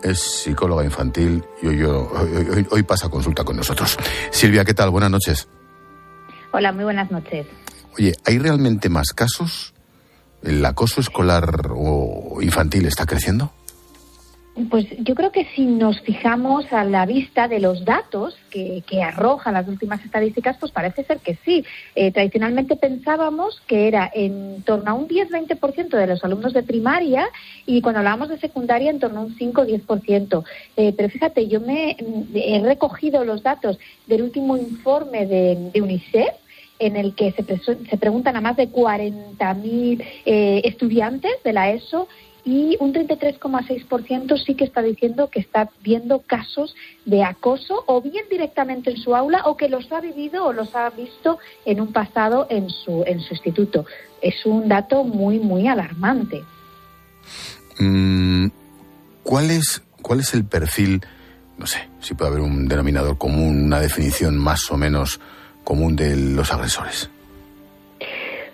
es psicóloga infantil y hoy pasa consulta con nosotros. Silvia, ¿qué tal? Buenas noches. Hola, muy buenas noches. Oye, ¿hay realmente más casos? ¿El acoso escolar o infantil está creciendo? Pues yo creo que si nos fijamos a la vista de los datos que arrojan las últimas estadísticas, pues parece ser que sí. Tradicionalmente pensábamos que era en torno a un 10-20% de los alumnos de primaria y cuando hablábamos de secundaria en torno a un 5-10%. Pero fíjate, yo he recogido los datos del último informe de UNICEF, en el que se preguntan a más de 40.000 estudiantes de la ESO, y un 33,6% sí que está diciendo que está viendo casos de acoso, o bien directamente en su aula, o que los ha vivido o los ha visto en un pasado en su instituto. Es un dato muy, muy alarmante. ¿Cuál es el perfil? No sé, si puede haber un denominador común, una definición más o menos común de los agresores.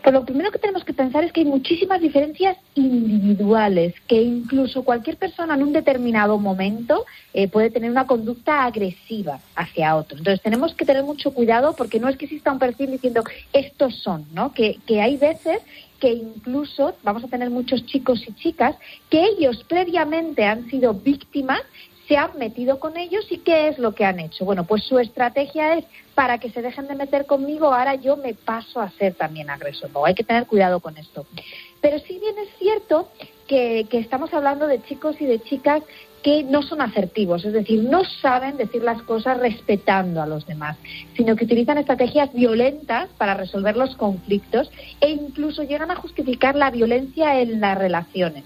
Pues lo primero que tenemos que pensar es que hay muchísimas diferencias individuales, que incluso cualquier persona en un determinado momento puede tener una conducta agresiva hacia otro. Entonces tenemos que tener mucho cuidado, porque no es que exista un perfil diciendo estos son, ¿no? Que hay veces que incluso vamos a tener muchos chicos y chicas que ellos previamente han sido víctimas, se han metido con ellos, y ¿qué es lo que han hecho? Bueno, pues su estrategia es: para que se dejen de meter conmigo, ahora yo me paso a ser también agresor. No, hay que tener cuidado con esto. Pero sí bien es cierto que estamos hablando de chicos y de chicas que no son asertivos, es decir, no saben decir las cosas respetando a los demás, sino que utilizan estrategias violentas para resolver los conflictos, e incluso llegan a justificar la violencia en las relaciones.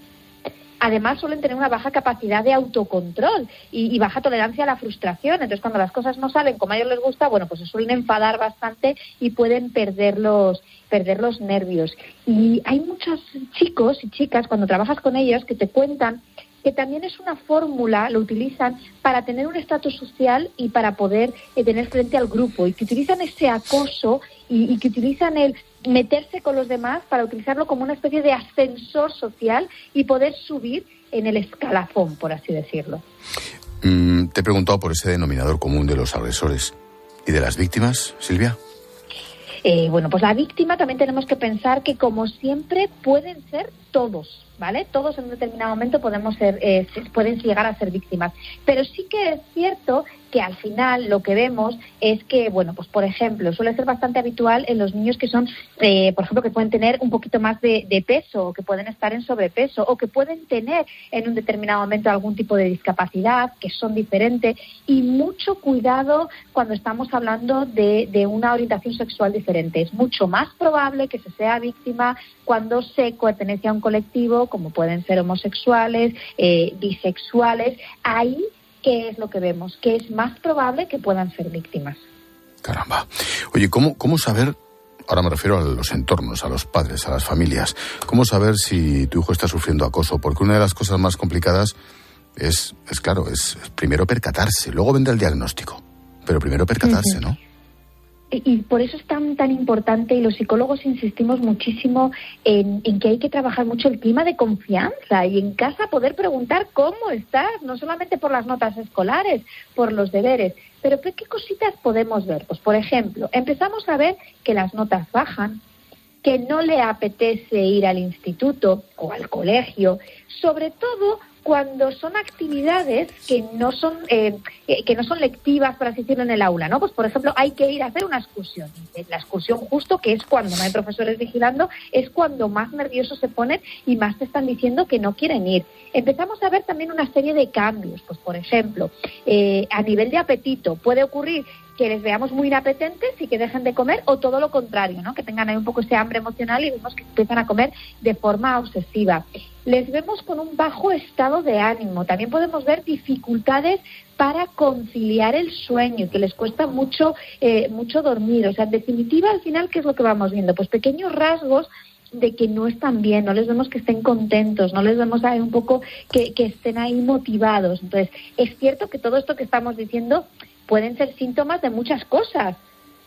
Además, suelen tener una baja capacidad de autocontrol y baja tolerancia a la frustración. Entonces, cuando las cosas no salen como a ellos les gusta, bueno, pues se suelen enfadar bastante y pueden perder los nervios. Y hay muchos chicos y chicas, cuando trabajas con ellos, que te cuentan que también es una fórmula, lo utilizan para tener un estatus social y para poder tener frente al grupo, y que utilizan ese acoso y que utilizan el meterse con los demás para utilizarlo como una especie de ascensor social y poder subir en el escalafón, por así decirlo. Te he preguntado por ese denominador común de los agresores. ¿Y de las víctimas, Silvia? Bueno, pues la víctima también tenemos que pensar que, como siempre, pueden ser todos, ¿vale? Todos en un determinado momento pueden llegar a ser víctimas. Pero sí que es cierto que al final lo que vemos es que, bueno, pues por ejemplo, suele ser bastante habitual en los niños que son, por ejemplo, que pueden tener un poquito más de peso, o que pueden estar en sobrepeso, o que pueden tener en un determinado momento algún tipo de discapacidad, que son diferentes, y mucho cuidado cuando estamos hablando de una orientación sexual diferente. Es mucho más probable que se sea víctima cuando se pertenece a un colectivo, como pueden ser homosexuales, bisexuales. Ahí, ¿qué es lo que vemos? Que es más probable que puedan ser víctimas. Caramba. Oye, ¿cómo saber? Ahora me refiero a los entornos, a los padres, a las familias. ¿Cómo saber si tu hijo está sufriendo acoso? Porque una de las cosas más complicadas es primero percatarse, luego vendrá el diagnóstico, pero primero percatarse, ¿no? Y por eso es tan importante, y los psicólogos insistimos muchísimo en que hay que trabajar mucho el clima de confianza, y en casa poder preguntar cómo estás, no solamente por las notas escolares, por los deberes. Pero ¿qué cositas podemos ver? Pues, por ejemplo, empezamos a ver que las notas bajan, que no le apetece ir al instituto o al colegio, sobre todo cuando son actividades que no son lectivas, por así decirlo, en el aula, ¿no? Pues, por ejemplo, hay que ir a hacer una excursión. La excursión, justo, que es cuando no hay profesores vigilando, es cuando más nerviosos se ponen y más te están diciendo que no quieren ir. Empezamos a ver también una serie de cambios. Pues, por ejemplo, a nivel de apetito, puede ocurrir que les veamos muy inapetentes y que dejen de comer, o todo lo contrario, ¿no? Que tengan ahí un poco ese hambre emocional y vemos que empiezan a comer de forma obsesiva. Les vemos con un bajo estado de ánimo. También podemos ver dificultades para conciliar el sueño, que les cuesta mucho dormir. O sea, en definitiva, al final, ¿qué es lo que vamos viendo? Pues pequeños rasgos de que no están bien, no les vemos que estén contentos, no les vemos ahí un poco que estén ahí motivados. Entonces, es cierto que todo esto que estamos diciendo pueden ser síntomas de muchas cosas,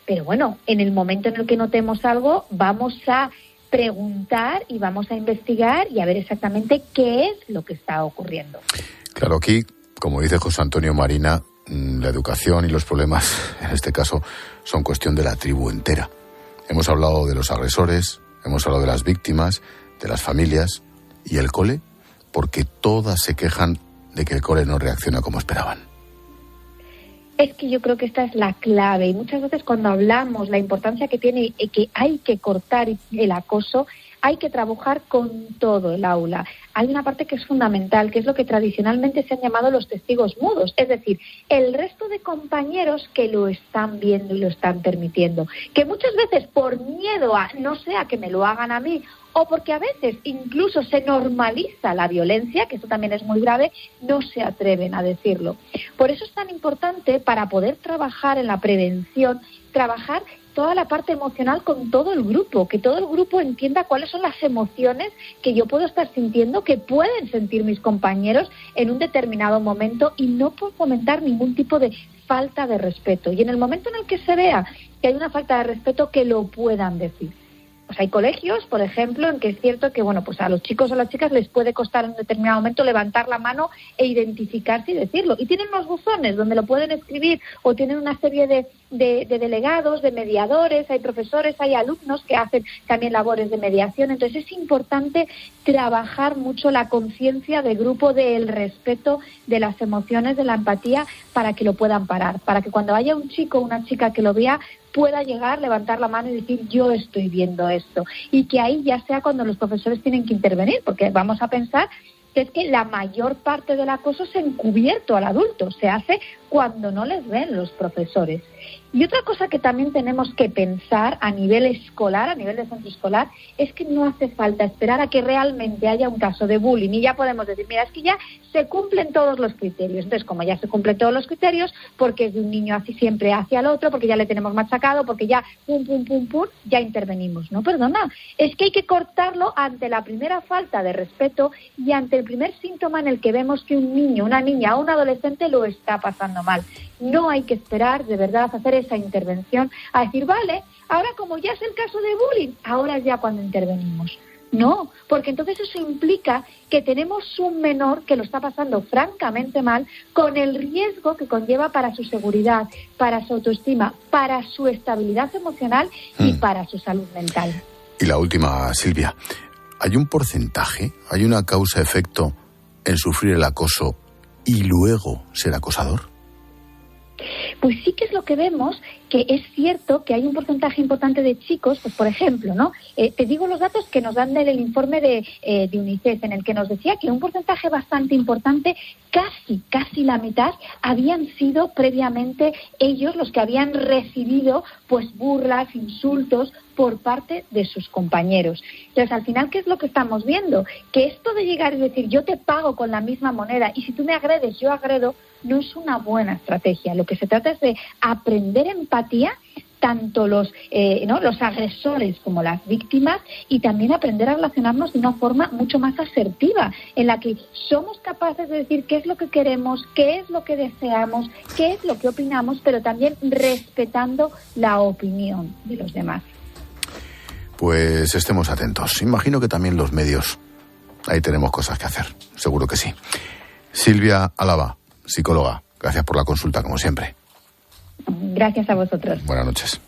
pero bueno, en el momento en el que notemos algo, vamos a preguntar y vamos a investigar y a ver exactamente qué es lo que está ocurriendo. Claro, aquí Como dice José Antonio Marina, la educación y los problemas, en este caso, son cuestión de la tribu entera. Hemos hablado de los agresores, hemos hablado de las víctimas, de las familias y el cole, porque todas se quejan de que el cole no reacciona como esperaban. Es que yo creo que esta es la clave, y muchas veces cuando hablamos la importancia que tiene que hay que cortar el acoso, hay que trabajar con todo el aula. Hay una parte que es fundamental, que es lo que tradicionalmente se han llamado los testigos mudos, es decir, el resto de compañeros que lo están viendo y lo están permitiendo, que muchas veces por miedo a no sea que me lo hagan a mí, o porque a veces incluso se normaliza la violencia, que esto también es muy grave, no se atreven a decirlo. Por eso es tan importante, para poder trabajar en la prevención, trabajar toda la parte emocional con todo el grupo, que todo el grupo entienda cuáles son las emociones que yo puedo estar sintiendo, que pueden sentir mis compañeros en un determinado momento, y no por fomentar ningún tipo de falta de respeto. Y en el momento en el que se vea que hay una falta de respeto, que lo puedan decir. Pues hay colegios, por ejemplo, en que es cierto que, bueno, pues a los chicos o a las chicas les puede costar en un determinado momento levantar la mano e identificarse y decirlo. Y tienen unos buzones donde lo pueden escribir, o tienen una serie de delegados, de mediadores, hay profesores, hay alumnos que hacen también labores de mediación. Entonces es importante trabajar mucho la conciencia de grupo, del respeto, de las emociones, de la empatía, para que lo puedan parar, para que cuando haya un chico o una chica que lo vea, pueda llegar, levantar la mano y decir yo estoy viendo esto, y que ahí ya sea cuando los profesores tienen que intervenir, porque vamos a pensar que es que la mayor parte del acoso es encubierto al adulto, se hace cuando no les ven los profesores. Y otra cosa que también tenemos que pensar a nivel escolar, a nivel de centro escolar, es que no hace falta esperar a que realmente haya un caso de bullying y ya podemos decir, mira, es que ya se cumplen todos los criterios. Entonces, como ya se cumplen todos los criterios, porque es de un niño así siempre hacia el otro, porque ya le tenemos machacado, porque ya pum, ya intervenimos. No, perdona, es que hay que cortarlo ante la primera falta de respeto y ante el primer síntoma en el que vemos que un niño, una niña o un adolescente lo está pasando mal. No hay que esperar, de verdad, a hacer esa intervención, a decir, vale, ahora como ya es el caso de bullying, ahora es ya cuando intervenimos. No, porque entonces eso implica que tenemos un menor que lo está pasando francamente mal, con el riesgo que conlleva para su seguridad, para su autoestima, para su estabilidad emocional y para su salud mental. Y la última, Silvia, ¿hay un porcentaje, hay una causa-efecto en sufrir el acoso y luego ser acosador? Pues sí que es lo que vemos, que es cierto que hay un porcentaje importante de chicos, pues por ejemplo, ¿no? Te digo los datos que nos dan del informe de UNICEF, en el que nos decía que un porcentaje bastante importante, casi la mitad, habían sido previamente ellos los que habían recibido pues burlas, insultos por parte de sus compañeros. Entonces, al final, ¿qué es lo que estamos viendo? Que esto de llegar y decir, yo te pago con la misma moneda y si tú me agredes, yo agredo, no es una buena estrategia. Lo que se trata es de aprender empatía, tanto los agresores como las víctimas, y también aprender a relacionarnos de una forma mucho más asertiva, en la que somos capaces de decir qué es lo que queremos, qué es lo que deseamos, qué es lo que opinamos, pero también respetando la opinión de los demás. Pues estemos atentos. Imagino que también los medios, ahí tenemos cosas que hacer, seguro que sí. Silvia Álava, psicóloga, gracias por la consulta, como siempre. Gracias a vosotros. Buenas noches.